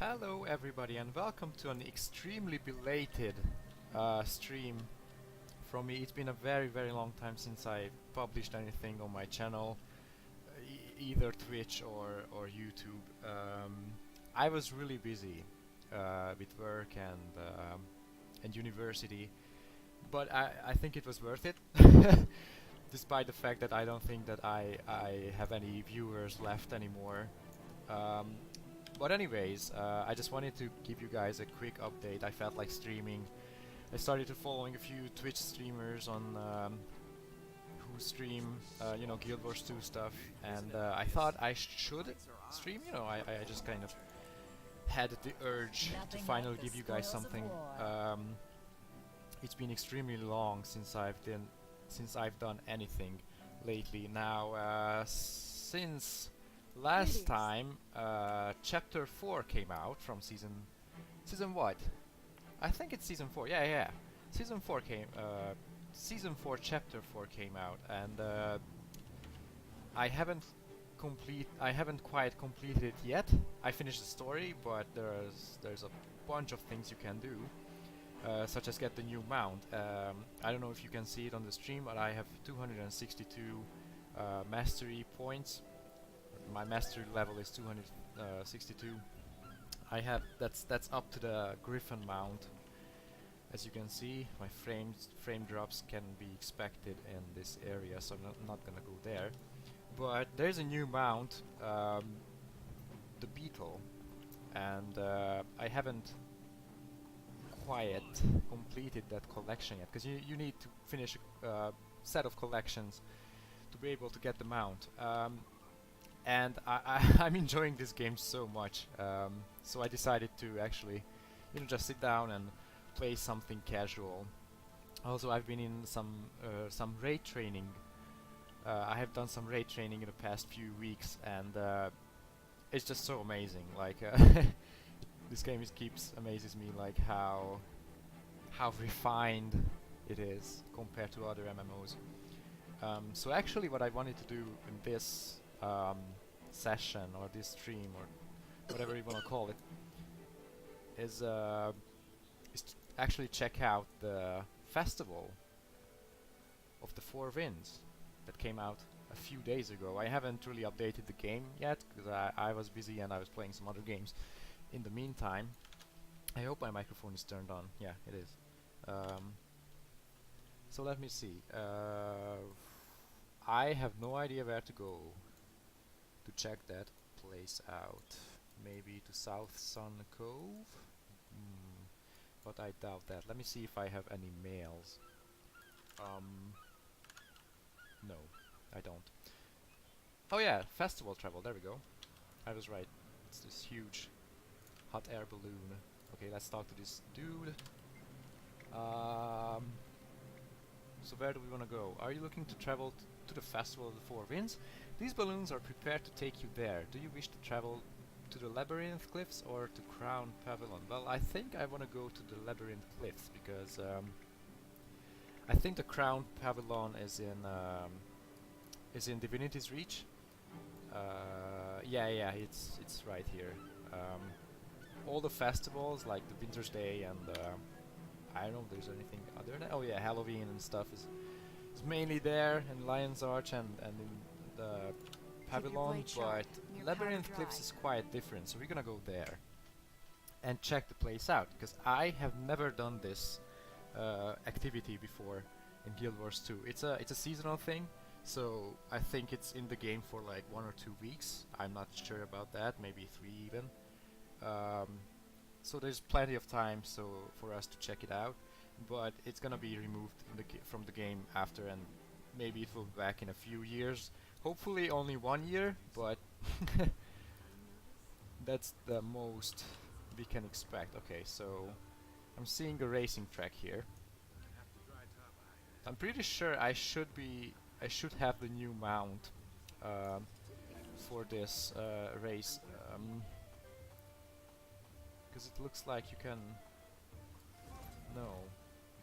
Hello everybody and welcome to an extremely belated stream from me. It's been a very long time since I published anything on my channel, either Twitch or YouTube. I was really busy with work and university, but I think it was worth it. Despite the fact that I don't think that I have any viewers left anymore. Um, but anyways, I just wanted to give you guys a quick update. I felt like streaming. I started to following a few Twitch streamers on who stream, Gw2 stuff, and I thought I should stream. I just kind of had the urge to finally give you guys something. It's been extremely long since I've done anything lately. Now, since last time, chapter 4 came out from season what? I think it's season 4. Yeah. Season 4 season 4 chapter 4 came out, and I haven't quite completed it yet. I finished the story, but there's a bunch of things you can do, such as get the new mount. I don't know if you can see it on the stream, but I have 262 mastery points. My mastery level is 262. I have that's up to the Griffin mount. As you can see, my frame drops can be expected in this area, so I'm not gonna go there. But there's a new mount, the Beetle, and I haven't quite completed that collection yet, because you need to finish a set of collections to be able to get the mount. And I'm enjoying this game so much, so I decided to actually, just sit down and play something casual. Also, I've been in some raid training. I have done some raid training in the past few weeks, and it's just so amazing. Like this game keeps amazes me, like how refined it is compared to other MMOs. So actually, what I wanted to do in this session or this stream or whatever you want to call it is to actually check out the festival of the Four Winds that came out a few days ago. I haven't really updated the game yet because I was busy and I was playing some other games in the meantime. I hope my microphone is turned on. Yeah, it is. So let me see. I have no idea where to go to check that place out. Maybe to South Sun Cove? But I doubt that. Let me see if I have any mails. No, I don't. Oh yeah, festival travel, there we go. I was right. It's this huge hot air balloon. Okay, let's talk to this dude. So where do we want to go? Are you looking to travel to the Festival of the Four Winds? These balloons are prepared to take you there. Do you wish to travel to the Labyrinth Cliffs or to Crown Pavilion? Well, I think I want to go to the Labyrinth Cliffs because I think the Crown Pavilion is in Divinity's Reach. Yeah, it's right here. All the festivals like the Winter's Day and I don't know if there's anything other than oh yeah, Halloween and stuff is mainly there in Lion's Arch and in the Pavilion, but Labyrinth Cliffs is quite different, so we're gonna go there and check the place out because I have never done this activity before in Guild Wars 2. It's a seasonal thing, so I think it's in the game for like 1 or 2 weeks. I'm not sure about that, maybe 3 even. So there's plenty of time for us to check it out, but it's gonna be removed from the game after, and maybe it will be back in a few years. Hopefully only 1 year, but that's the most we can expect. Okay, so I'm seeing a racing track here. I'm pretty sure I should have the new mount for this race. Because it looks like you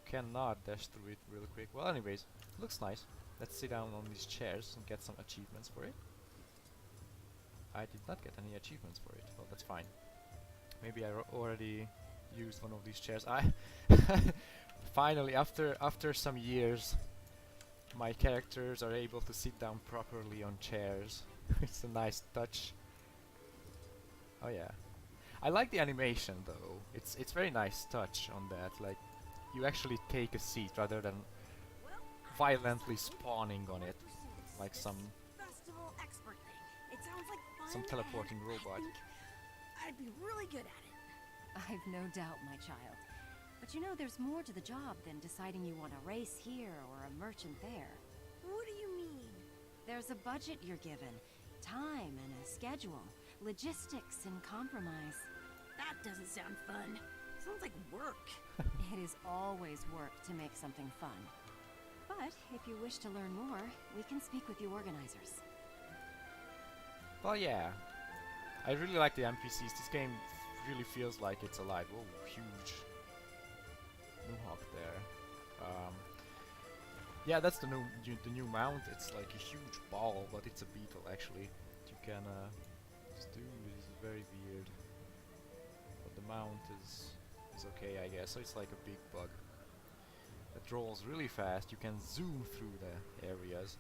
cannot dash through it real quick. Well, anyways, it looks nice. Let's sit down on these chairs and get some achievements for it. I did not get any achievements for it. Well, that's fine. Maybe I already used one of these chairs. I finally, after some years, my characters are able to sit down properly on chairs. It's a nice touch. Oh yeah. I like the animation though. It's very nice touch on that. Like you actually take a seat rather than violently spawning on it, like some Festival expert thing. It sounds like fun, teleporting and robot. I think I'd be really good at it. I've no doubt, my child. But you know, there's more to the job than deciding you want a race here or a merchant there. What do you mean? There's a budget you're given, time and a schedule, logistics and compromise. That doesn't sound fun. Sounds like work. It is always work to make something fun. But if you wish to learn more, we can speak with the organizers. Well, yeah. I really like the NPCs. This game really feels like it's alive. Oh, huge Nuhawk there. Yeah, that's the new mount. It's like a huge ball, but it's a beetle actually. You can just do is very weird. But the mount is okay, I guess. So it's like a big bug that rolls really fast. You can zoom through the areas.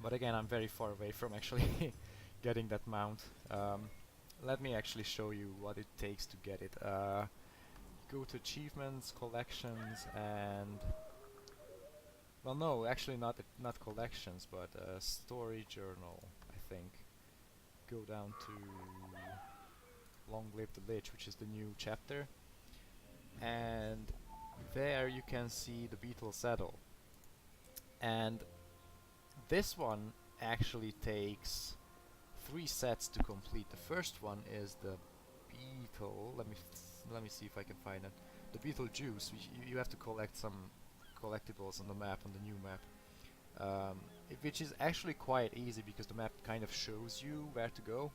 But again, I'm very far away from actually getting that mount. Let me actually show you what it takes to get it. Go to achievements, collections, and well, no, actually not collections, but story journal. I think. Go down to Long Live the Lich, which is the new chapter, and there you can see the beetle saddle. And this one actually takes 3 sets to complete. The first one is the beetle. Let me see if I can find it. The beetle juice. You have to collect some collectibles on the map, on the new map, which is actually quite easy because the map kind of shows you where to go,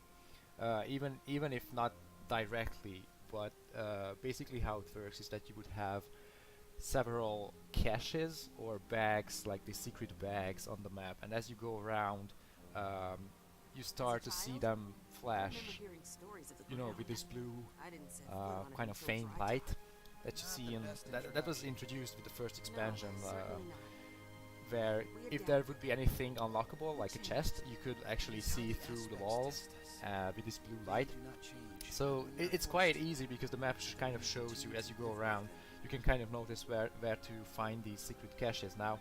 even if not directly. But basically, how it works is that you would have several caches or bags, like the secret bags on the map, and as you go around, you start to see them flash, you know, with this blue kind of faint light that you see in that was introduced with the first expansion, where if there would be anything unlockable like a chest, you could actually see through the walls with this blue light. So it's quite easy because the map kind of shows you as you go around. You can kind of notice where to find these secret caches. Now,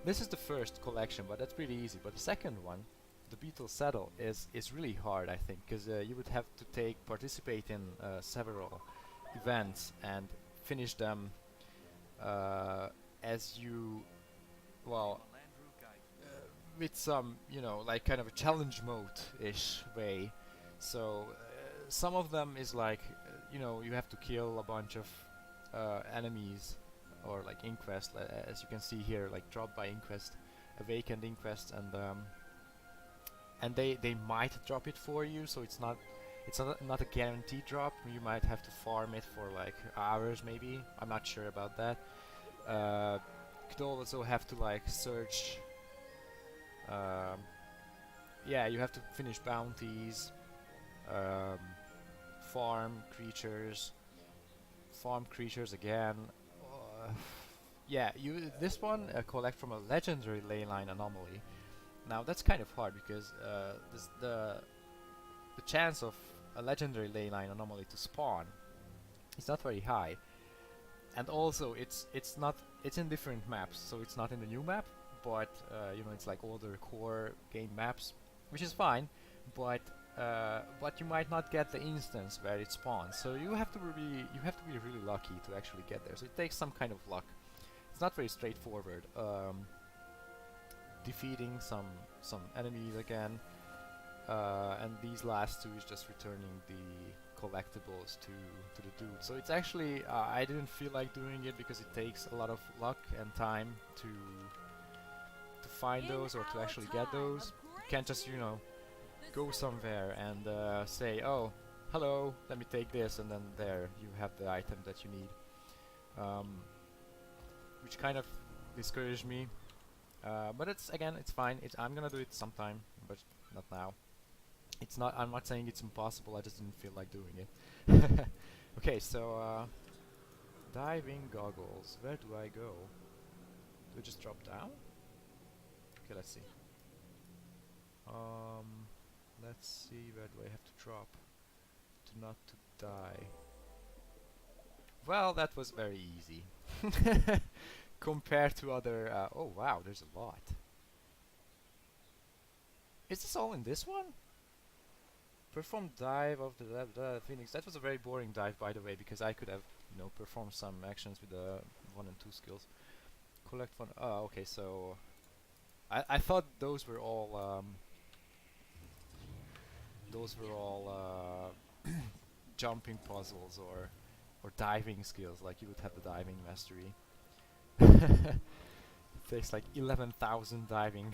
this is the first collection, but that's pretty easy. But the second one, the beetle saddle, is really hard, I think, because you would have to participate in several events and finish them as you, well, with some, you know, like kind of a challenge mode-ish way. So some of them is like, you know, you have to kill a bunch of enemies, or like inquest, as you can see here, like dropped by inquest, awakened inquest, and they might drop it for you, so it's not a guaranteed drop. You might have to farm it for like hours maybe. I'm not sure about that. Could also have to like search. Yeah, you have to finish bounties, farm creatures again. Yeah, this one collect from a legendary leyline anomaly. Now that's kind of hard because the chance of a legendary leyline anomaly to spawn is not very high, and also it's in different maps, so it's not in the new map, but you know, it's like older core game maps, which is fine, but you might not get the instance where it spawns, so you have to be really lucky to actually get there. So it takes some kind of luck. It's not very straightforward. Defeating some enemies again, and these last two is just returning the collectibles to the dude. So it's actually I didn't feel like doing it because it takes a lot of luck and time to find those or to actually get those. You can't just, you know, go somewhere and say, oh, hello, let me take this, and then there you have the item that you need, which kind of discouraged me. But it's fine. I'm gonna do it sometime, but not now. It's not. I'm not saying it's impossible. I just didn't feel like doing it. Okay, so diving goggles. Where do I go? Do I just drop down? Okay, let's see. Let's see. Where do I have to drop to not to die? Well, that was very easy compared to other. Oh wow, there's a lot. Is this all in this one? Perform dive of the Phoenix. That was a very boring dive, by the way, because I could have, you know, performed some actions with the 1 and 2 skills. Collect one. Oh, okay. So I thought those were all jumping puzzles or diving skills. Like you would have the diving mastery. Takes like 11,000 diving.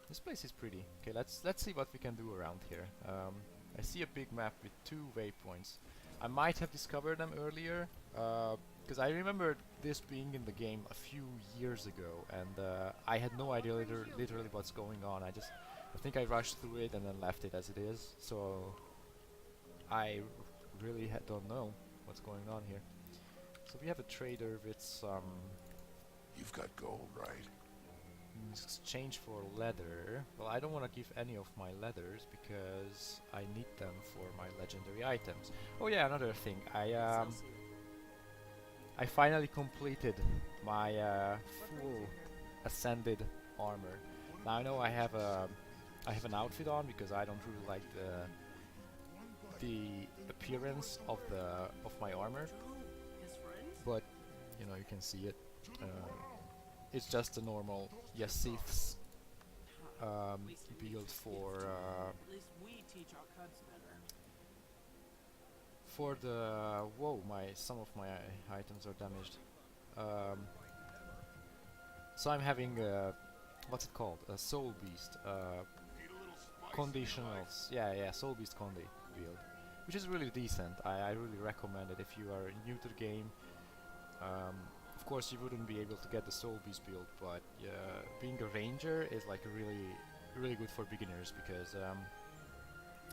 This place is pretty. Okay, let's see what we can do around here. I see a big map with 2 waypoints. I might have discovered them earlier, because I remember this being in the game a few years ago, and I had no idea literally what's going on. I think I rushed through it and then left it as it is. So I really don't know what's going on here. So we have a trader with some. You've got gold, right? Exchange for leather. Well, I don't want to give any of my leathers because I need them for my legendary items. Oh yeah, another thing. I finally completed my full ascended armor. Now I know I have an outfit on because I don't really like the appearance of my armor, but you know, you can see it. It's just a normal Yasith's build for the whoa, some of my items are damaged. So I'm having what's it called? A soul beast conditionals. Yeah, soul beast condi build, which is really decent. I really recommend it if you are new to the game. Of course, you wouldn't be able to get the Soul Beast build, but being a ranger is like really good for beginners because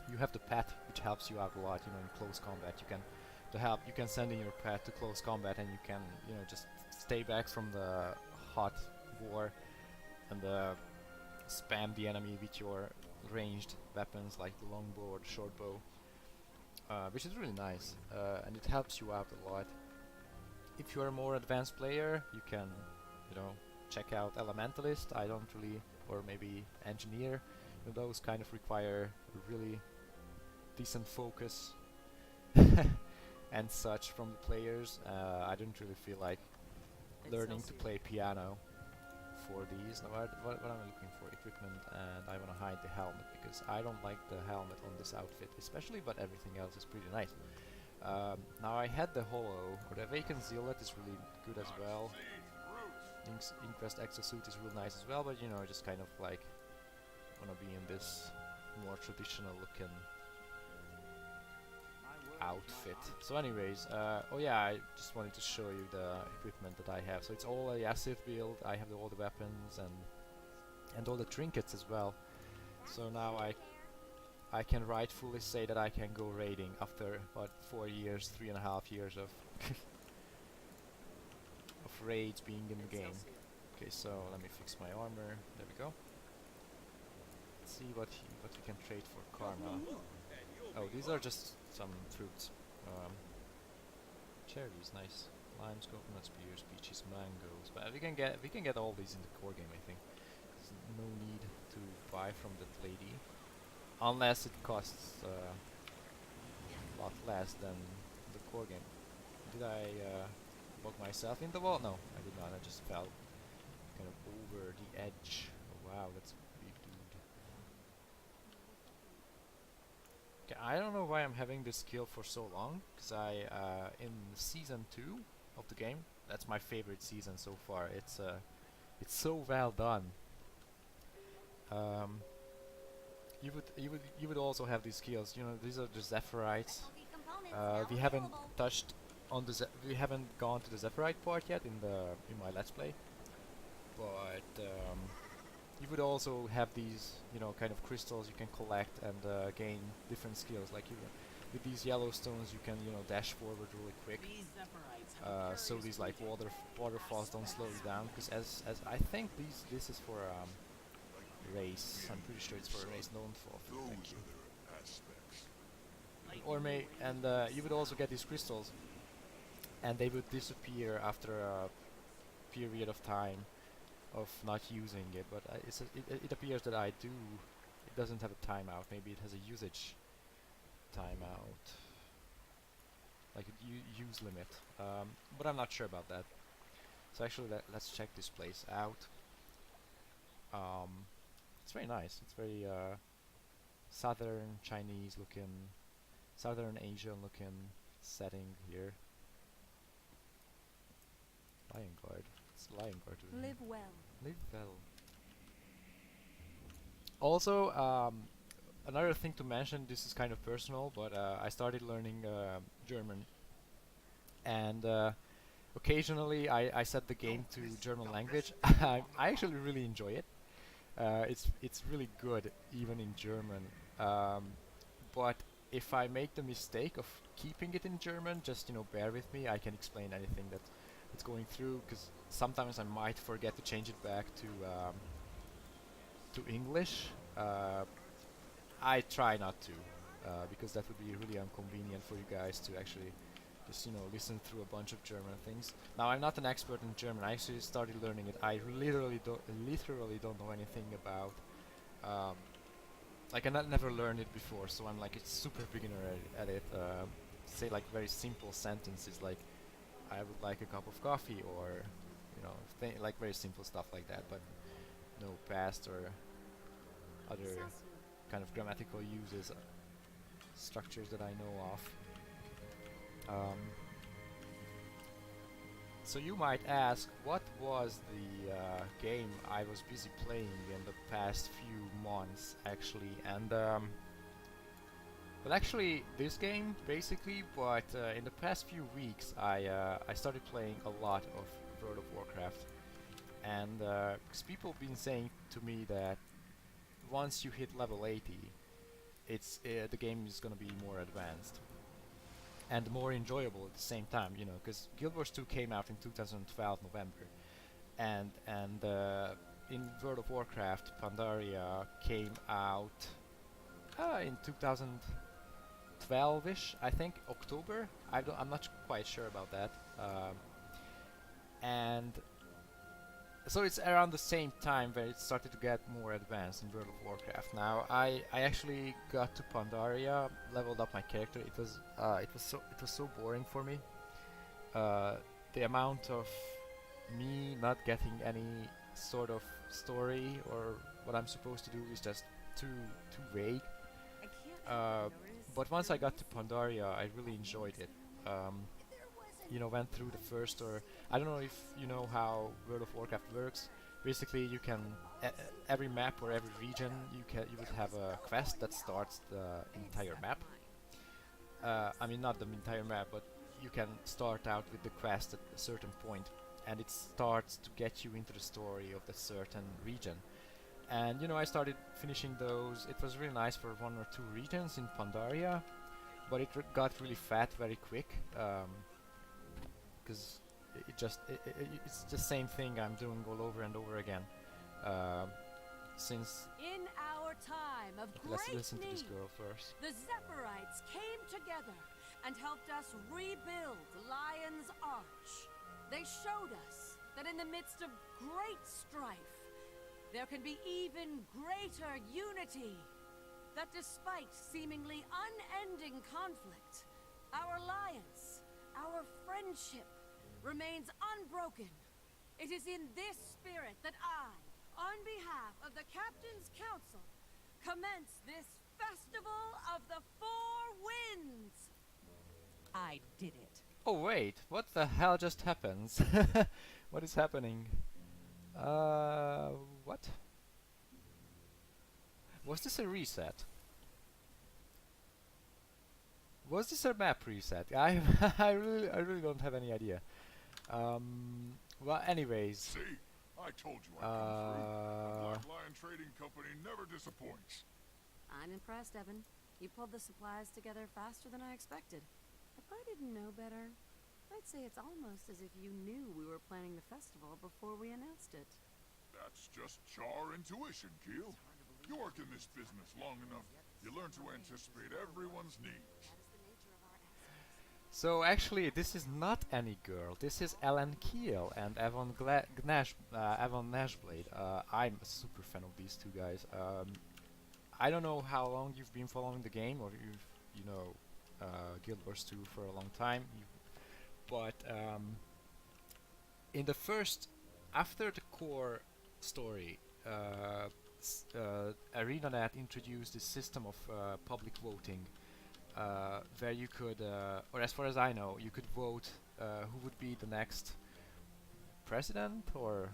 you have the pet, which helps you out a lot. You know, in close combat, you can send in your pet to close combat, and you can, you know, just stay back from the hot war and spam the enemy with your ranged weapons like the longbow or the shortbow, which is really nice, and it helps you out a lot. If you're a more advanced player, you can, you know, check out Elementalist. I don't really, or maybe Engineer. You know, those kind of require really decent focus and such from the players. I didn't really feel like learning to play piano for these. Now, what am I looking for? Equipment, and I want to hide the helmet because I don't like the helmet on this outfit, especially, but everything else is pretty nice. Now I had the Hollow, or the Awakened Zealot is really good as well. Inquest Exosuit is real nice as well, but you know, just kind of like wanna be in this more traditional looking outfit. So anyways, oh yeah, I just wanted to show you the equipment that I have. So it's all a Yasith build. I have all the weapons and all the trinkets as well. So now I can rightfully say that I can go raiding after what 3.5 years of of raids being in the game. Okay, so let me fix my armor. There we go. Let's see what we can trade for karma. Oh, these are just some fruits. Cherries, nice. Limes, coconuts, pears, peaches, mangoes. But we can get all these in the core game, I think. There's no need to buy from that lady. Unless it costs a lot less than the core game. Did I bug myself in the wall? No, I did not. I just fell kind of over the edge. Oh, wow, that's a big dude. Okay, I don't know why I'm having this skill for so long. Because in season 2 of the game, that's my favorite season so far. It's so well done. You would also have these skills. You know, these are the Zephyrite. We haven't touched on we haven't gone to the Zephyrite part yet in my Let's Play, but you would also have these, you know, kind of crystals you can collect and gain different skills. Like with these yellow stones, you can, you know, dash forward really quick. So these like waterfalls don't slow you down. Because as I think this is for race. I'm pretty sure it's for a race. Don't fall. Thank you. Or you would also get these crystals, and they would disappear after a period of time of not using it. But it appears that I do. It doesn't have a timeout. Maybe it has a usage timeout, like a use limit. But I'm not sure about that. So actually, let's check this place out. It's very nice. It's very southern Chinese looking, southern Asian looking setting here. Lion guard. It's lion guard. Live well. Live well. Also, another thing to mention. This is kind of personal, but I started learning German, and occasionally I set the game to German language. I actually really enjoy it. It's really good even in German. But if I make the mistake of keeping it in German, just, you know, bear with me. I can explain anything that's going through, because sometimes I might forget to change it back to English. I try not to, because that would be really inconvenient for you guys to actually just, you know, listen through a bunch of German things. Now, I'm not an expert in German. I actually started learning it. I literally don't know anything about. Like I never learned it before, so I'm like a super beginner at it. Say like very simple sentences like, "I would like a cup of coffee," or, you know, like very simple stuff like that. But no past or other kind of grammatical uses, structures that I know of. So you might ask, what was the game I was busy playing in the past few months, actually? And well, actually, this game basically. But in the past few weeks, I started playing a lot of World of Warcraft, and because people have been saying to me that once you hit level 80, it's the game is gonna be more advanced and more enjoyable at the same time, you know, because Gw2 came out in 2012 November, and in World of Warcraft Pandaria came out in 2012ish, I think, October. I'm not quite sure about that, and so it's around the same time where it started to get more advanced in World of Warcraft. Now I actually got to Pandaria, leveled up my character. It was so boring for me. The amount of me not getting any sort of story or what I'm supposed to do is just too vague. But once I got to Pandaria, I really enjoyed it. You know, went through the first, or I don't know if you know how World of Warcraft works. Basically, you can every map or every region you would have a quest that starts the entire map. I mean, not the entire map, but you can start out with the quest at a certain point, and it starts to get you into the story of the certain region. And you know, I started finishing those. It was really nice for 1 or 2 regions in Pandaria, but it got really fat very quick. Because it's the same thing I'm doing all over and over again. Since In our time of let's great listen to this need, girl first. the Zephyrite came together and helped us rebuild Lion's Arch. They showed us that in the midst of great strife, there can be even greater unity. That despite seemingly unending conflict, our alliance, our friendship, remains unbroken. It is in this spirit that I, on behalf of the Captain's Council, commence this Festival of the Four Winds. I did it. Oh wait, what the hell just happened? What is happening? What? Was this a reset? Was this a map reset? I really don't have any idea. Well, anyways, I told you I'd come through. The Black Lion Trading Company never disappoints. I'm impressed, Evan. You pulled the supplies together faster than I expected. If I didn't know better, I'd say it's almost as if you knew we were planning the festival before we announced it. That's just char intuition, Keel. You work in this business long enough, you learn to anticipate everyone's needs. So actually, this is not any girl. This is Ellen Keel and Evan Nashblade. I'm a super fan of these two guys. I don't know how long you've been following the game, or you know Guild Wars 2 for a long time. But in the first, after the core story, ArenaNet introduced this system of public voting, where you could, or as far as I know, you could vote who would be the next president or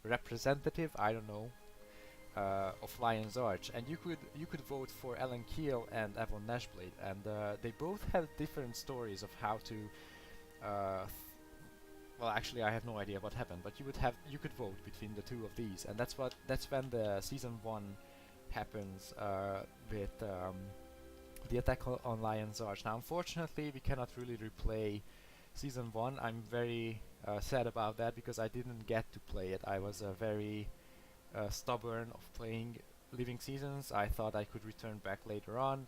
representative. I don't know. Of Lion's Arch, and you could vote for Ellen Keel and Evan Nashblade, and they both have different stories of how to. Well, actually, I have no idea what happened, but you could vote between the two of these, and that's when the season 1 happens with the attack on Lion's Arch. Now, unfortunately, we cannot really replay season 1. I'm very sad about that because I didn't get to play it. I was very stubborn of playing living seasons. I thought I could return back later on,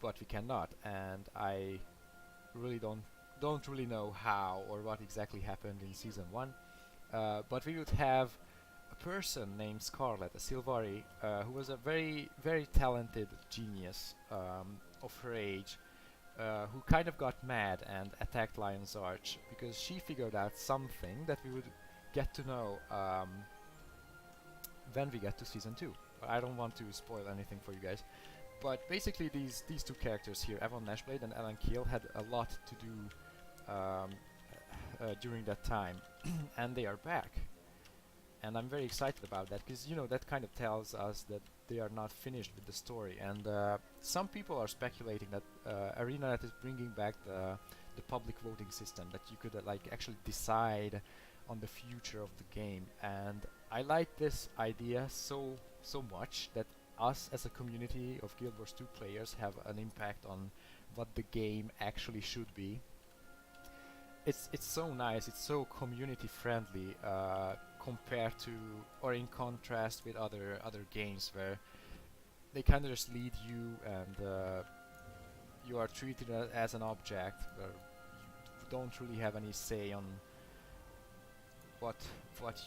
but we cannot, and I really don't really know how or what exactly happened in season 1. But we would have a person named Scarlet, a Sylvari, who was a very talented genius of her age, who kind of got mad and attacked Lion's Arch because she figured out something that we would get to know when we get to season 2. I don't want to spoil anything for you guys, but basically these two characters here, Evan Nashblade and Ellen Keel, had a lot to do during that time, and they are back, and I'm very excited about that because, you know, that kind of tells us that they are not finished with the story. And some people are speculating that ArenaNet is bringing back the public voting system, that you could like actually decide on the future of the game, and I like this idea so much that us as a community of Guild Wars 2 players have an impact on what the game actually should be. It's so nice, it's so community friendly compared to, or in contrast with other games where they kind of just lead you and you are treated as an object where you don't really have any say on what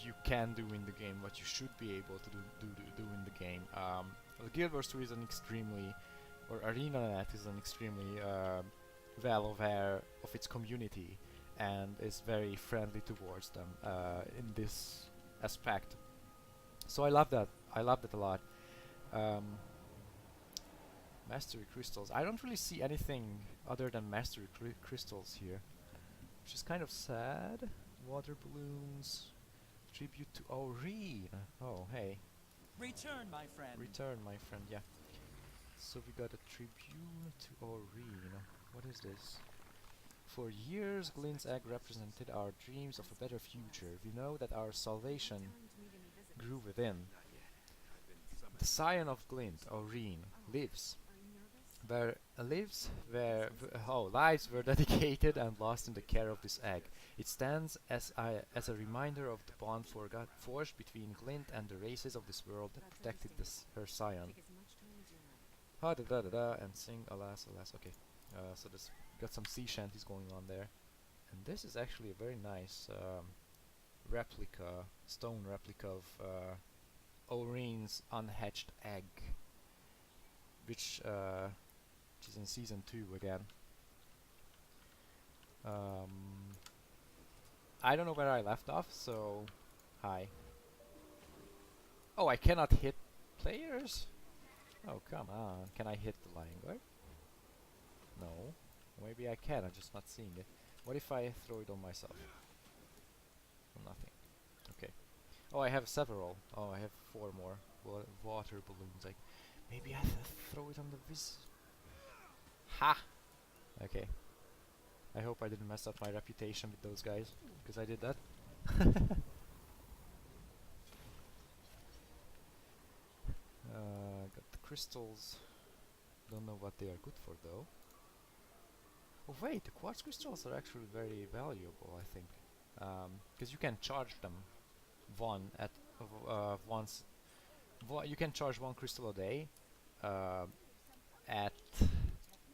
you can do in the game, what you should be able to do in the game. Well, Guild Wars 2 is an extremely, or ArenaNet is an extremely well aware of its community and is very friendly towards them in this aspect. So I love that. I love that a lot. Mastery crystals. I don't really see anything other than mastery crystals here, which is kind of sad. Water balloons. Tribute to Aureen. Oh, hey. Return, my friend. Return, my friend. Yeah. So we got a tribute to Aureen. What is this? For years, Glint's egg represented our dreams of a better future. We know that our salvation grew within. The scion of Glint, Aureen, lives. Lives lives were dedicated and lost in the care of this egg. It stands as a reminder of the bond forged between Glint and the races of this world that protected her scion. Ha da da da da, and sing alas alas. Okay, so this got some sea shanties going on there, and this is actually a very nice replica, stone replica of Aureen's unhatched egg, which is in season 2 again. I don't know where I left off, so hi. Oh, I cannot hit players? Oh, come on. Can I hit the Lion Guard? No. Maybe I can, I'm just not seeing it. What if I throw it on myself? Nothing. Okay. Oh, I have several. Oh, I have 4 more water balloons. Like, maybe I throw it on the Viz. Ha! Okay. I hope I didn't mess up my reputation with those guys, because I did that. Got the crystals. Don't know what they are good for though. Oh wait, the quartz crystals are actually very valuable, I think, because you can charge them one at once. You can charge one crystal a day. Uh, at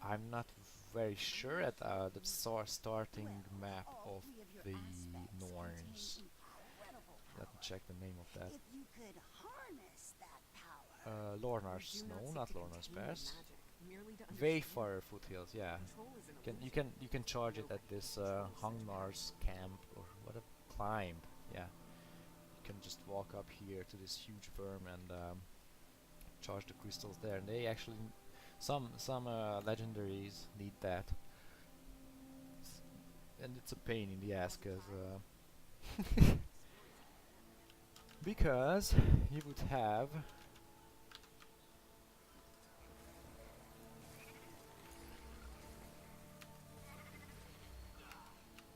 I'm not very sure at the starting map of the Norns. Let me check the name of that. If you could harness that power. Lornar's, no, not Lornar's Pass. Wayfarer foothills, yeah. You can charge it at this Hungnar's camp or whatever. Climb, yeah. You can just walk up here to this huge worm and charge the crystals there. And they actually, some legendaries need that, and it's a pain in the ass because you would have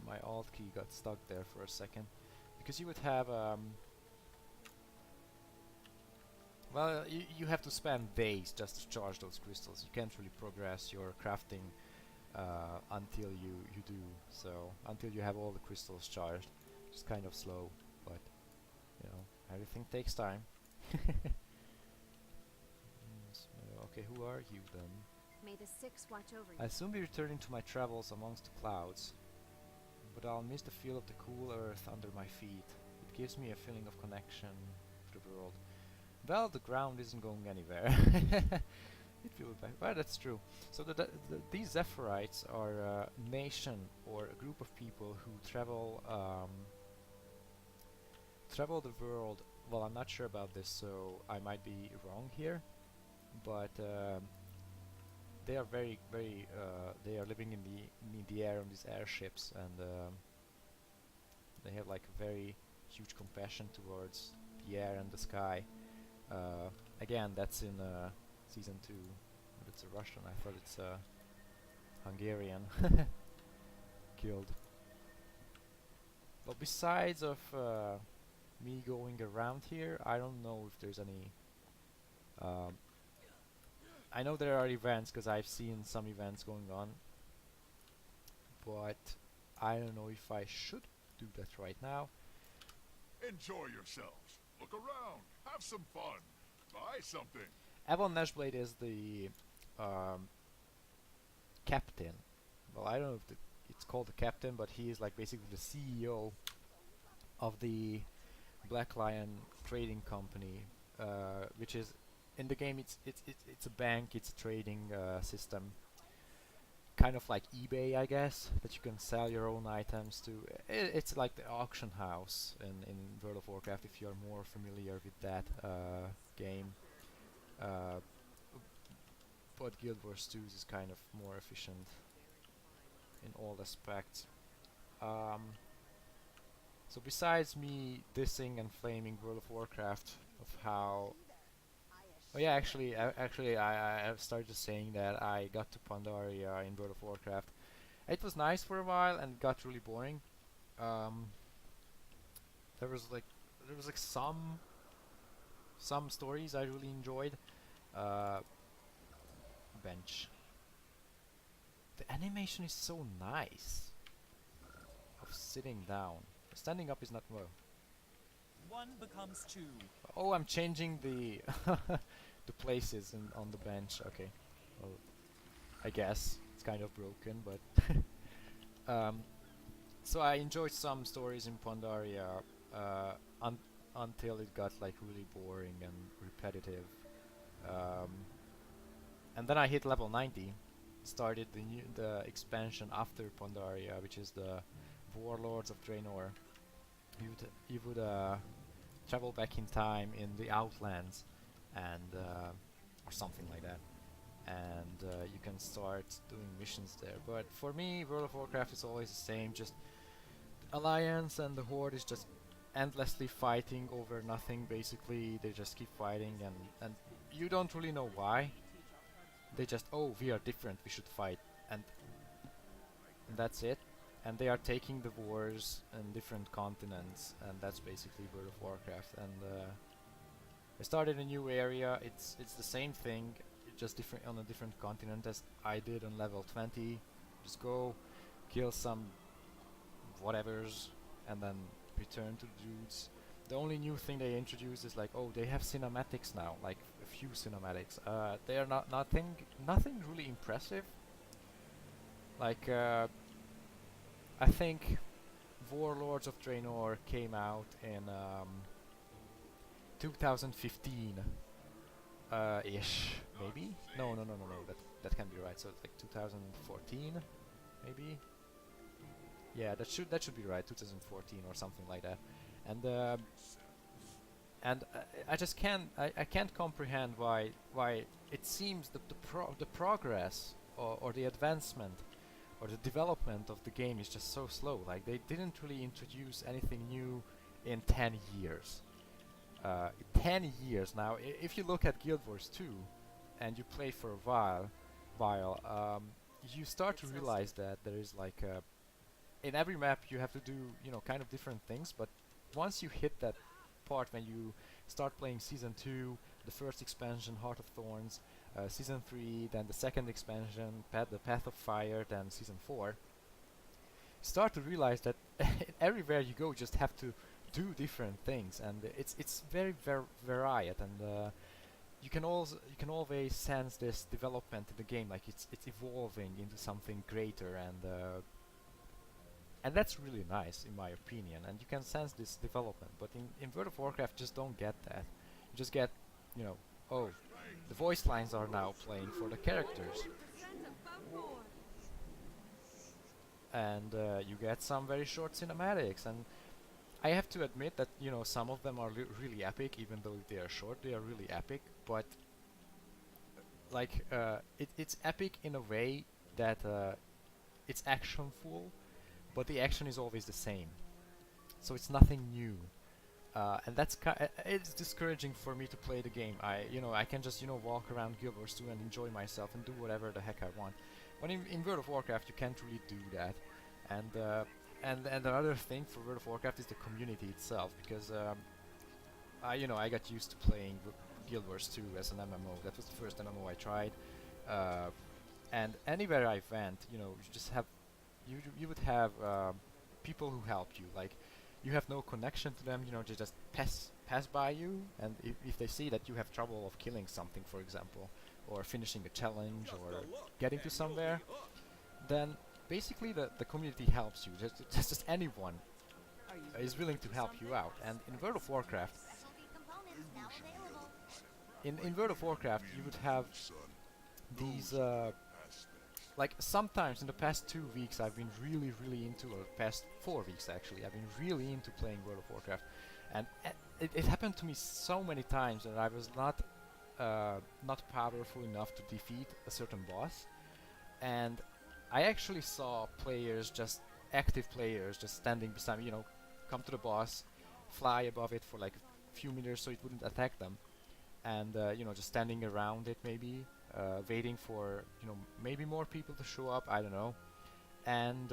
my alt key got stuck there for a second, because you would have well, you have to spend days just to charge those crystals. You can't really progress your crafting until you do so, until you have all the crystals charged. It's kind of slow, but you know, everything takes time. Okay, who are you then? May the Six watch over I'll you. soon be returning to my travels amongst the clouds, but I'll miss the feel of the cool earth under my feet. It gives me a feeling of connection to the world. Well, the ground isn't going anywhere. It feels back. Well, that's true. So these Zephyrhites are a nation or a group of people who travel the world. Well, I'm not sure about this, so I might be wrong here, but they are very they are living in the air on these airships, and they have like a very huge compassion towards the air and the sky. Again, that's in season 2. But it's a Russian. I thought it's a Hungarian guild. But besides of me going around here, I don't know if there's any. I know there are events because I've seen some events going on, but I don't know if I should do that right now. Enjoy yourselves. Look around. Have some fun. Buy something. Avon Nashblade is the captain. Well, I don't know if it's called the captain, but he is like basically the CEO of the Black Lion Trading Company, which is in the game. It's a bank. It's a trading system, kind of like eBay, I guess, that you can sell your own items to. It's like the auction house in World of Warcraft, if you're more familiar with that game. But Guild Wars 2 is kind of more efficient in all aspects. So besides me dissing and flaming World of Warcraft of how... Oh yeah, actually I have started saying that I got to Pandaria in World of Warcraft. It was nice for a while and got really boring. There was like some stories I really enjoyed. Bench. The animation is so nice of sitting down. Standing up is not well. One becomes two. Oh, I'm changing the the places on the bench. Okay. Well, I guess it's kind of broken, but so I enjoyed some stories in Pandaria until it got like really boring and repetitive. And then I hit level 90, started the expansion after Pandaria, which is the Warlords of Draenor. You would travel back in time in the Outlands, and or something like that, and you can start doing missions there. But for me, World of Warcraft is always the same. Just the Alliance and the Horde is just endlessly fighting over nothing. Basically, they just keep fighting, and you don't really know why. They just, oh, we are different, we should fight, and that's it. and they are taking the wars in different continents, and that's basically World of Warcraft. And I started a new area. It's the same thing, just different on a different continent as I did on level 20. Just go, kill some whatevers, and then return to the dudes. The only new thing they introduced is like, oh, they have cinematics now, like a few cinematics. They are nothing really impressive. Like I think Warlords of Draenor came out in 2015 ish, maybe? No, that can't be right. So it's like 2014, maybe. Yeah, that should be right. 2014 or something like that. And I just can't comprehend why it seems that the progress or the advancement or the development of the game is just so slow. Like, they didn't really introduce anything new in 10 years. 10 years now. If you look at Guild Wars 2 and you play for a while, you start to realize that there is like in every map you have to do, you know, kind of different things, but once you hit that part when you start playing Season 2, the first expansion, Heart of Thorns, Season 3, then the second expansion, the Path of Fire, then Season 4, start to realize that everywhere you go you just have to do different things, and it's very varied, and you can always sense this development in the game, like it's evolving into something greater, and that's really nice in my opinion, and you can sense this development. But in World of Warcraft, just don't get that. You just get, you know, oh, the voice lines are now playing for the characters, and you get some very short cinematics, and I have to admit that, you know, some of them are really epic, even though they are short. They are really epic, but like it's epic in a way that it's actionful, but the action is always the same, so it's nothing new, and that's it's discouraging for me to play the game. I can just, you know, walk around Guild Wars 2 and enjoy myself and do whatever the heck I want. But in World of Warcraft you can't really do that, and another thing for World of Warcraft is the community itself, because I got used to playing Guild Wars 2 as an MMO. That was the first MMO I tried, and anywhere I went, you know, you just have you would have people who help you. Like, you have no connection to them, you know, they just pass by you, and if they see that you have trouble of killing something, for example, or finishing a challenge or getting to somewhere, then basically the community helps you. Just anyone is willing to help you out. And in World of Warcraft, in World of Warcraft you would have these like, sometimes in the past 2 weeks I've been really into, or past 4 weeks actually, I've been really into playing World of Warcraft, and it happened to me so many times that I was not powerful enough to defeat a certain boss, and I actually saw active players just standing beside me, you know, come to the boss, fly above it for like a few meters so it wouldn't attack them, and you know, just standing around it maybe, waiting for, you know, maybe more people to show up, I don't know. And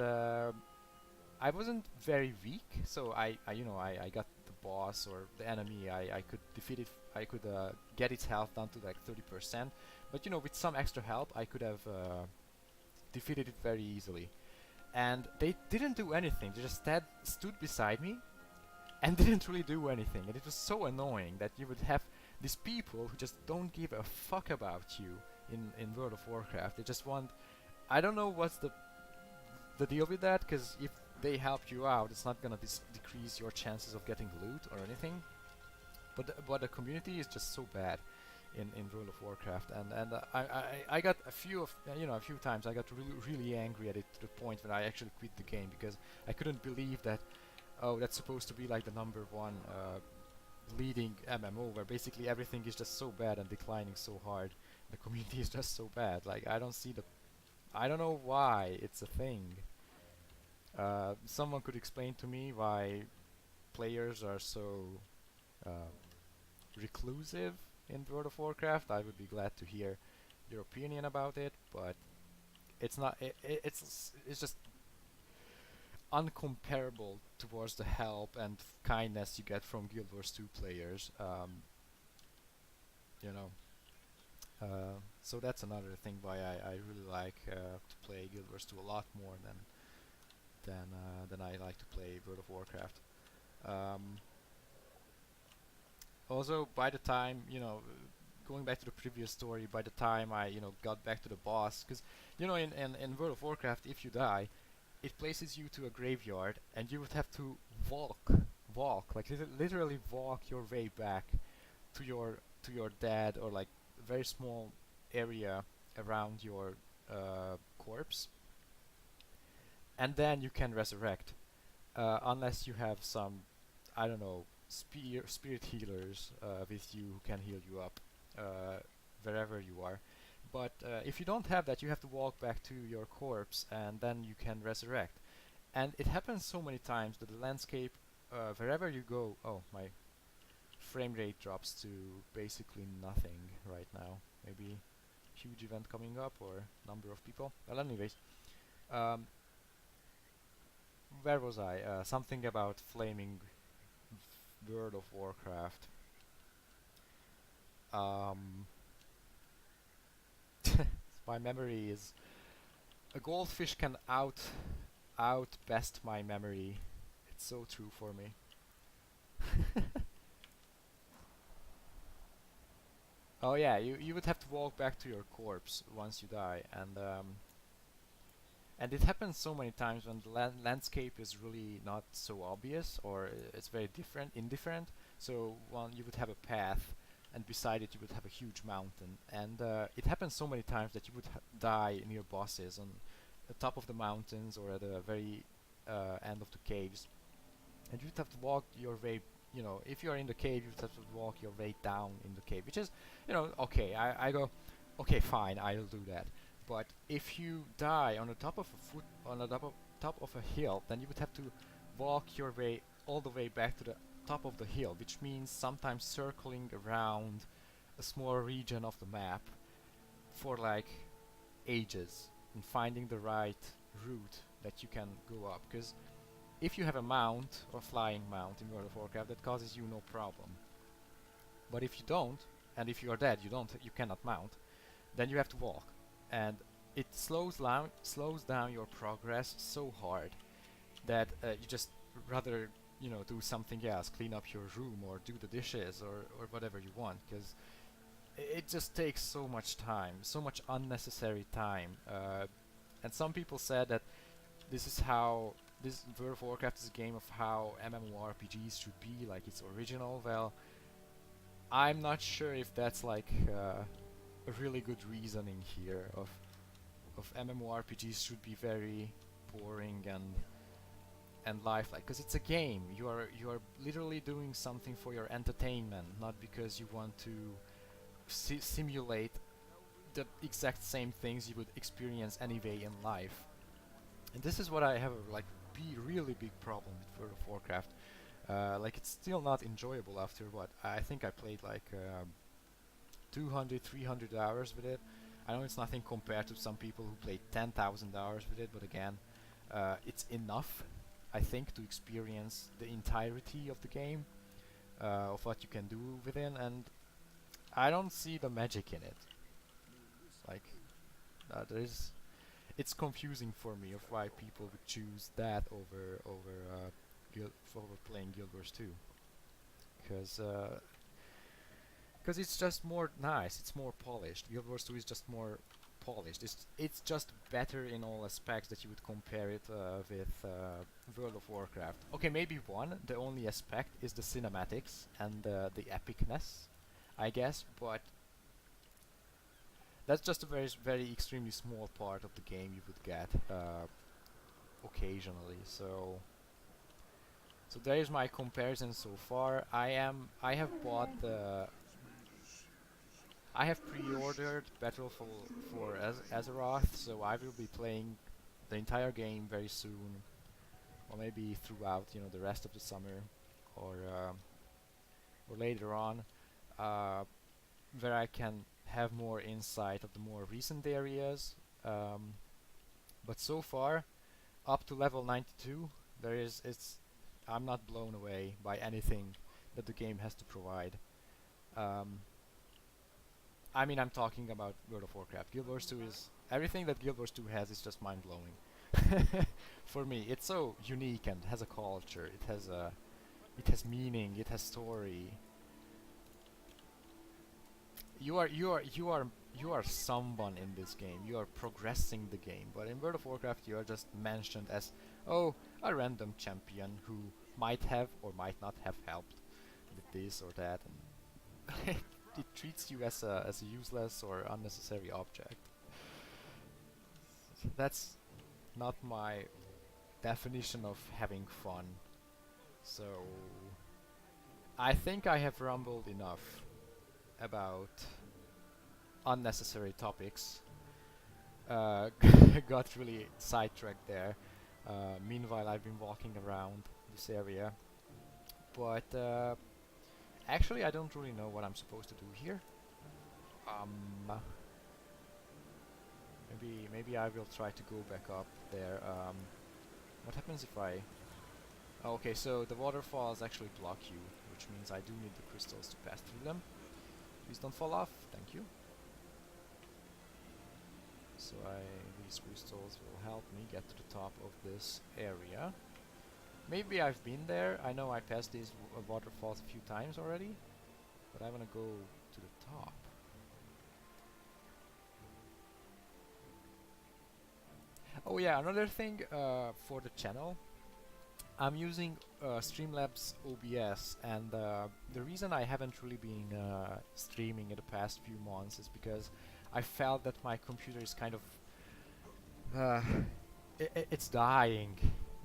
I wasn't very weak, so I got the boss or the enemy, I could defeat it, I could get its health down to like 30%, but you know, with some extra help I could have defeated it very easily. And they didn't do anything, they just stood beside me and didn't really do anything, and it was so annoying that you would have these people who just don't give a fuck about you in World of Warcraft. They just want, I don't know what's the deal with that, because if they help you out, it's not gonna decrease your chances of getting loot or anything. But the community is just so bad in World of Warcraft, and I got a few times I got really angry at it, to the point when I actually quit the game, because I couldn't believe that, oh, that's supposed to be like the #1 leading MMO, where basically everything is just so bad and declining so hard. The community is just so bad. Like, I don't know why it's a thing. Someone could explain to me why players are so reclusive in World of Warcraft. I would be glad to hear your opinion about it, but it's not. It's just uncomparable towards the help and kindness you get from Guild Wars 2 players. You know, so that's another thing why I really like to play Guild Wars 2 a lot more than I like to play World of Warcraft. Um, Also, by the time, going back to the previous story, by the time I, got back to the boss, because, in World of Warcraft, if you die, it places you to a graveyard, and you would have to like literally walk your way back to your dead, or like a very small area around your corpse, and then you can resurrect, unless you have some, I don't know, spirit healers with you who can heal you up wherever you are. But if you don't have that, you have to walk back to your corpse, and then you can resurrect. And it happens so many times that the landscape, wherever you go, oh, my frame rate drops to basically nothing right now. Maybe huge event coming up or number of people. Well, anyways, um, where was I? Something about flaming World of Warcraft. Um, my memory is a goldfish can out best my memory. It's so true for me. Oh yeah, you would have to walk back to your corpse once you die, and it happens so many times when the landscape is really not so obvious, or it's very indifferent. So one, you would have a path, and beside it you would have a huge mountain, and it happens so many times that you would die near bosses on the top of the mountains or at the very end of the caves, and you'd have to walk your way. If you're in the cave, you'd have to walk your way down in the cave, which is, okay. I go, okay, fine, I'll do that. But if you die on the top of on the top of a hill, then you would have to walk your way all the way back to the top of the hill, which means sometimes circling around a small region of the map for like ages and finding the right route that you can go up. Because if you have a mount or flying mount in World of Warcraft, that causes you no problem. But if you don't, and if you are dead, you cannot mount, then you have to walk, and it slows down your progress so hard that you just rather do something else, clean up your room or do the dishes or whatever you want, because it just takes so much time, so much unnecessary time. And some people said that this World of Warcraft is a game of how MMORPGs should be, like it's original. Well, I'm not sure if that's like a really good reasoning here of MMORPGs should be very boring and lifelike, because it's a game. You are literally doing something for your entertainment, not because you want to simulate the exact same things you would experience anyway in life. And this is what I have a really big problem with World of Warcraft. Like, it's still not enjoyable after what I think I played like 200, 300 hours with it. I know it's nothing compared to some people who played 10,000 hours with it, but again, it's enough, I think, to experience the entirety of the game, of what you can do within, and I don't see the magic in it. Like, it's confusing for me of why people would choose that over playing Guild Wars 2, because it's just more nice, it's more polished. Guild Wars 2 is just more polished. It's just better in all aspects that you would compare it with World of Warcraft. Okay, maybe the only aspect is the cinematics and the epicness, I guess, but that's just a very extremely small part of the game you would get occasionally. So there is my comparison so far. I have bought I have pre-ordered Battle for Azeroth, so I will be playing the entire game very soon, or maybe throughout the rest of the summer, or later on, where I can have more insight of the more recent areas. But so far, up to level 92, I'm not blown away by anything that the game has to provide. I mean, I'm talking about World of Warcraft. Guild Wars 2 is everything that Guild Wars 2 has is just mind blowing. For me, it's so unique and has a culture. It has meaning. It has story. You are someone in this game. You are progressing the game. But in World of Warcraft, you are just mentioned as, oh, a random champion who might have or might not have helped with this or that, and it treats you as a useless or unnecessary object. That's not my definition of having fun. So I think I have rumbled enough about unnecessary topics. Got really sidetracked there. Meanwhile, I've been walking around this area, but actually I don't really know what I'm supposed to do here. Maybe I will try to go back up there. What happens if I... Oh, okay, so the waterfalls actually block you, which means I do need the crystals to pass through them. Please don't fall off, thank you. So these crystals will help me get to the top of this area. Maybe I've been there. I know I passed these waterfalls a few times already, but I want to go to the top. Oh yeah, another thing for the channel, I'm using Streamlabs OBS, and the reason I haven't really been streaming in the past few months is because I felt that my computer is kind of it's dying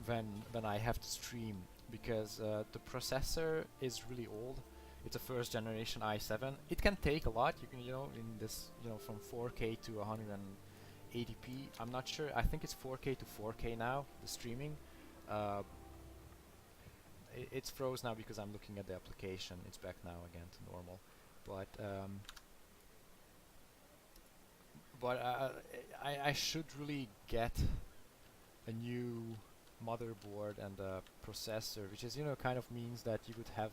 when I have to stream, because the processor is really old. It's a first generation i7. It can take a lot. You can, in this, from 4K to 180p. I'm not sure. I think it's 4K to 4K now, the streaming. It's froze now because I'm looking at the application. It's back now again to normal. But I should really get a new motherboard and a processor, which is, kind of means that you would have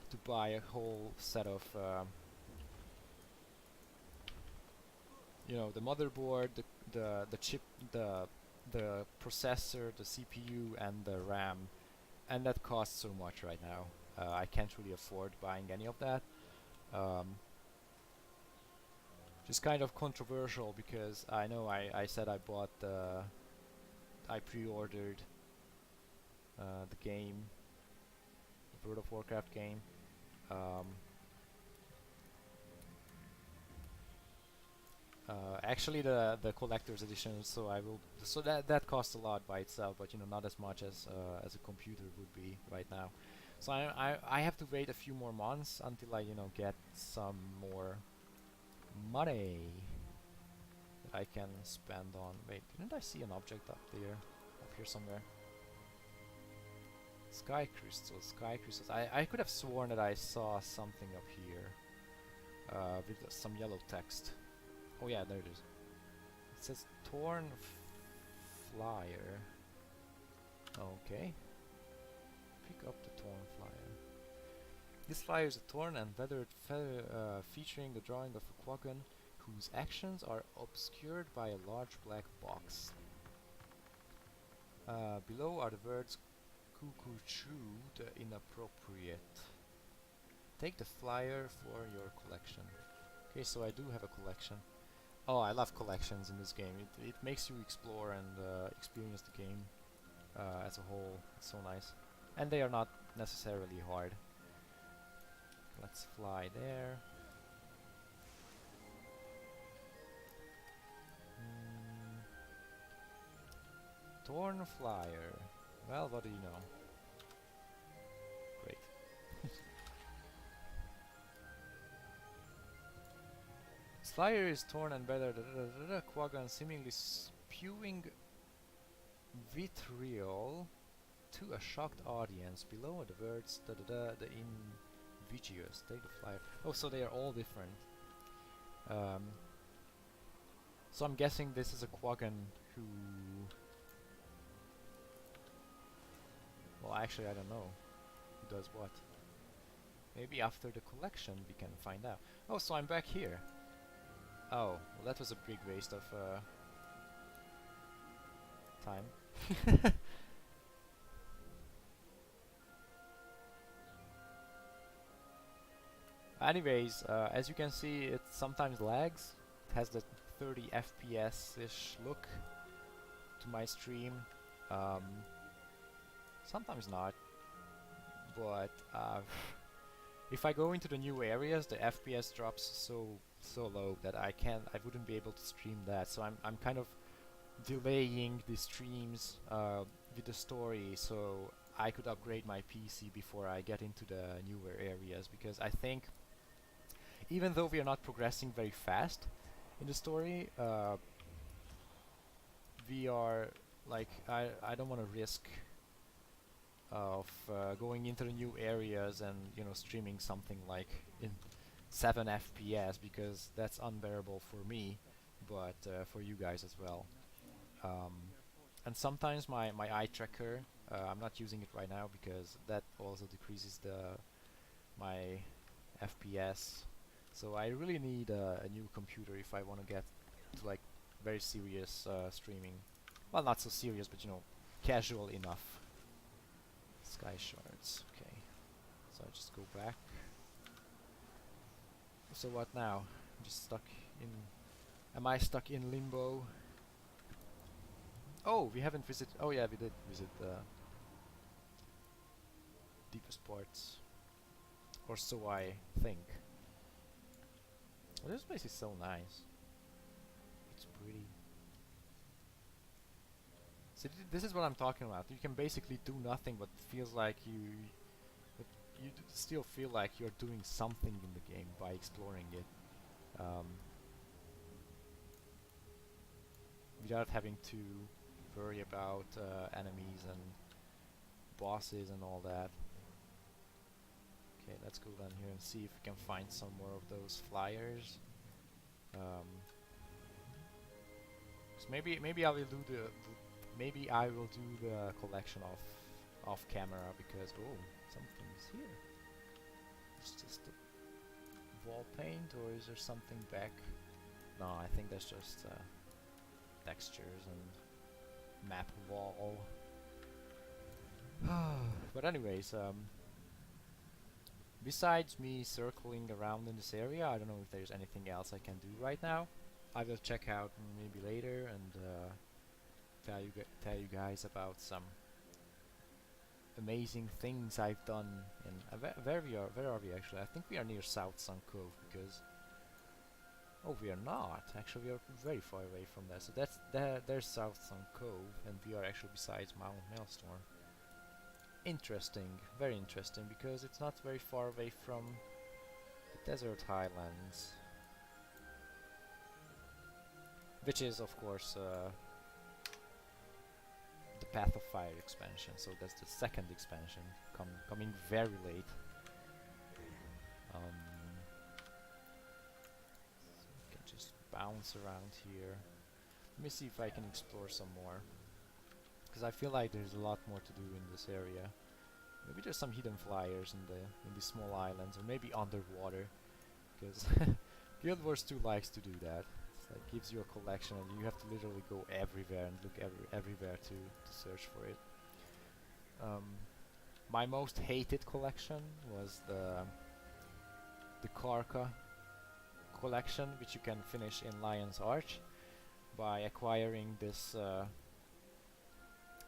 to buy a whole set of the motherboard, the chip, the processor, the CPU, and the RAM, and that costs so much right now. I can't really afford buying any of that. Just kind of controversial, because I know I said I pre-ordered the game, the World of Warcraft game. Actually, the collector's edition, so that costs a lot by itself, but not as much as a computer would be right now. So I have to wait a few more months until I get some more money that I can spend on. Wait, didn't I see an object up here somewhere? Sky crystals, sky crystals. I could have sworn that I saw something up here with some yellow text. Oh yeah, there it is. It says torn flyer. Okay. Pick up the torn flyer. This flyer is a torn and weathered feather featuring the drawing of a Quaggan whose actions are obscured by a large black box. Below are the words Gw2, the inappropriate. Take the flyer for your collection. Okay, so I do have a collection. Oh, I love collections in this game. It makes you explore and experience the game as a whole. It's so nice. And they are not necessarily hard. Let's fly there. Torn flyer. Well, what do you know? Great. This flyer is torn and battered. Quaggan seemingly spewing vitriol to a shocked audience. Below are the words the invidious. Take the flyer. Oh, so they are all different. So I'm guessing this is a Quaggan who Actually, I don't know who does what. Maybe after the collection we can find out. Oh, so I'm back here. Oh, well, that was a big waste of time. Anyways, as you can see, it sometimes lags. It has the 30 FPS-ish look to my stream. Sometimes not, but if I go into the new areas, the FPS drops so low that I wouldn't be able to stream that. So I'm kind of delaying the streams with the story, so I could upgrade my PC before I get into the newer areas, because I think even though we are not progressing very fast in the story, we are like I don't want to risk of going into the new areas and streaming something like in 7 FPS, because that's unbearable for me, but for you guys as well. And sometimes my eye tracker, I'm not using it right now because that also decreases my FPS. So I really need a new computer if I want to get to like very serious streaming. Well, not so serious, but casual enough. Sky shards, okay. So I just go back. So what now? I'm just stuck in... Am I stuck in limbo? Oh, we haven't visited... Oh yeah, we did visit the deepest parts. Or so I think. Well, this place is so nice. It's pretty. So this is what I'm talking about. You can basically do nothing, but feels like you still feel like you're doing something in the game by exploring it, without having to worry about enemies and bosses and all that. Okay, let's go down here and see if we can find some more of those flyers. So maybe I will do maybe I will do the collection off camera, because something's here. It's just a wall paint, or is there something back? No, I think that's just textures and map wall. But anyways, besides me circling around in this area, I don't know if there's anything else I can do right now. I will check out maybe later and tell you guys about some amazing things I've done. And where are we actually? I think we are near South Sun Cove, because we are not. Actually, we are very far away from that. So there's South Sun Cove, and we are actually besides Mount Maelstrom. Interesting, very interesting, because it's not very far away from the Desert Highlands, which is of course the Path of Fire expansion. So that's the second expansion coming very late. So we can just bounce around here. Let me see if I can explore some more, because I feel like there's a lot more to do in this area. Maybe there's some hidden flyers in the small islands, or maybe underwater, because Guild Wars 2 likes to do that. It's like gives you a collection and you have to literally go everywhere and look everywhere to search for it. My most hated collection was the Karka collection, which you can finish in Lion's Arch by acquiring this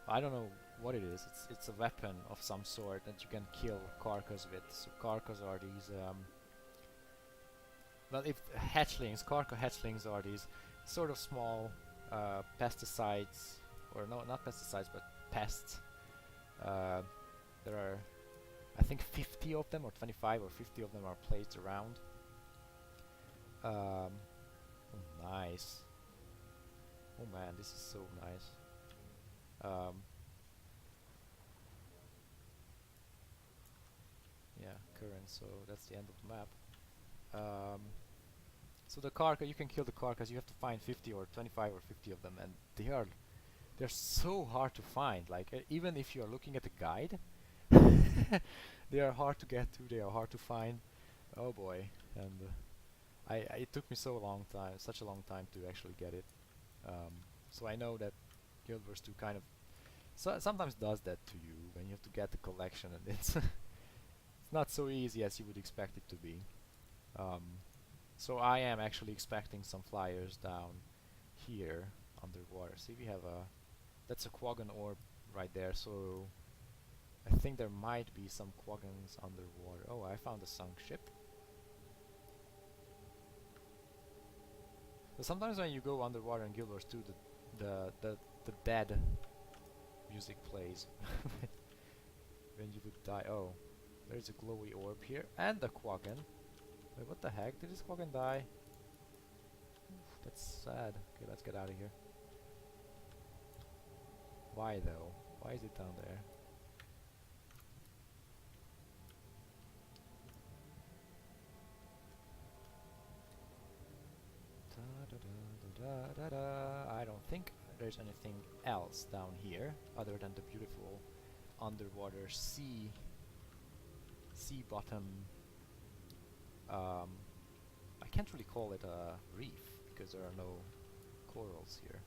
I don't know what it is. It's a weapon of some sort that you can kill Karkas with. So Karkas are these well, if Karka hatchlings are these sort of small pesticides, or no, not pesticides, but pests. There are, I think, 50 of them, or 25 or 50 of them are placed around. Oh, nice. Oh man, this is so nice. Yeah, current, so that's the end of the map. So the Karka, you can kill the Karkas, you have to find 50 or 25 or 50 of them, and they're so hard to find. Like, even if you're looking at the guide, They are hard to get to, they are hard to find. Oh boy, and it took me such a long time to actually get it. So I know that Guild Wars 2 kind of sometimes does that to you when you have to get the collection, and it's it's not so easy as you would expect it to be. So I am actually expecting some flyers down here underwater. See, we have that's a Quaggan orb right there, so I think there might be some Quaggans underwater. Oh, I found a sunk ship. So sometimes when you go underwater in Guild Wars 2, the dead music plays when you would die. Oh, there's a glowy orb here and a Quaggan. Wait, what the heck? Did this Quaggan die? Oof, that's sad. Okay, let's get out of here. Why though? Why is it down there? I don't think there's anything else down here other than the beautiful underwater sea bottom. I can't really call it a reef because there are no corals here.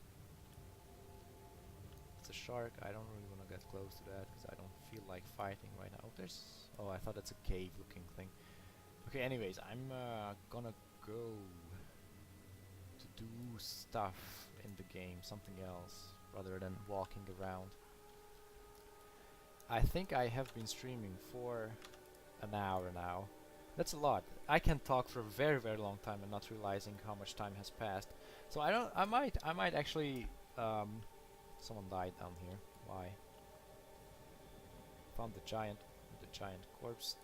It's a shark. I don't really want to get close to that because I don't feel like fighting right now. Oh, I thought that's a cave looking thing. Okay, anyways, I'm gonna go to do stuff in the game, something else rather than walking around. I think I have been streaming for an hour now. That's a lot. I can talk for a very, very long time and not realizing how much time has passed. So I might actually someone died down here. Why? Found the giant corpse.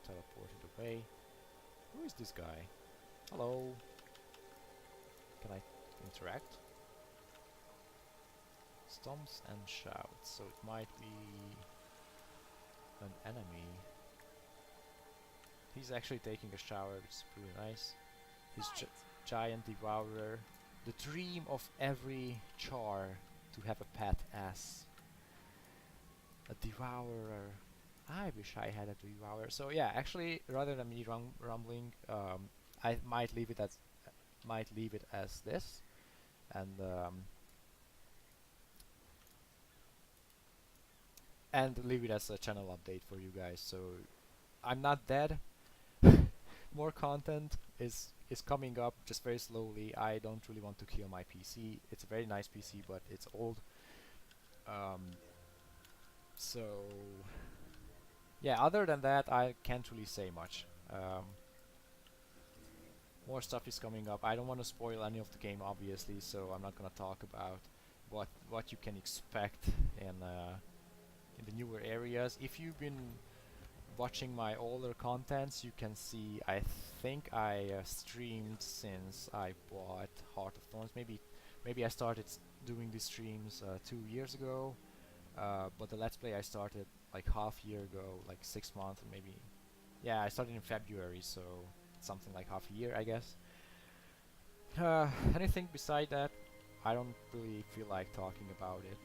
Teleported away. Who is this guy? Hello. Can I interact? Stomps and shouts. So it might be an enemy. He's actually taking a shower, which is pretty nice. He's giant devourer. The dream of every char to have a pet as a devourer. I wish I had a devourer. So yeah, actually, rather than me rumbling, I might leave it as this, and leave it as a channel update for you guys. So I'm not dead. More content is coming up, just very slowly. I don't really want to kill my PC. It's a very nice PC, but it's old. So yeah, other than that, I can't really say much. More stuff is coming up. I don't want to spoil any of the game, obviously, so I'm not gonna talk about what you can expect in the newer areas. If you've been watching my older contents, you can see I think I streamed since I bought Heart of Thorns. Maybe I started doing these streams 2 years ago, but the Let's Play I started like half year ago, like 6 months, maybe. Yeah, I started in February, so something like half a year, I guess. Anything beside that, I don't really feel like talking about it.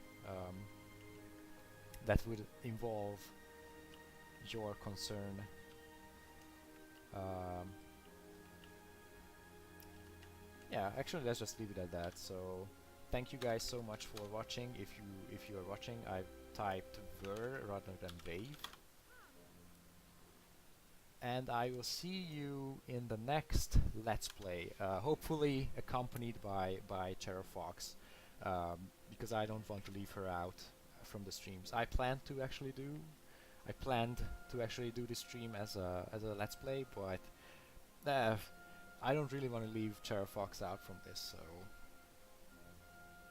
That would involve your concern. Yeah, actually, let's just leave it at that. So, thank you guys so much for watching. If you are watching, I typed ver rather than wave. And I will see you in the next Let's Play, hopefully accompanied by Cherry Fox, because I don't want to leave her out from the streams. I planned to actually do this stream as a Let's Play, but I don't really want to leave Cherry Fox out from this.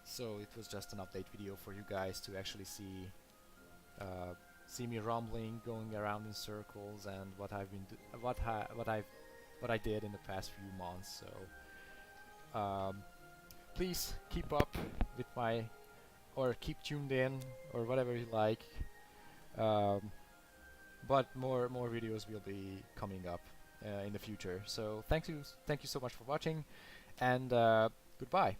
So it was just an update video for you guys to actually see me rumbling, going around in circles, and what I did in the past few months. So please keep up with or keep tuned in, or whatever you like. But more videos will be coming up in the future. So thank you so much for watching, and goodbye.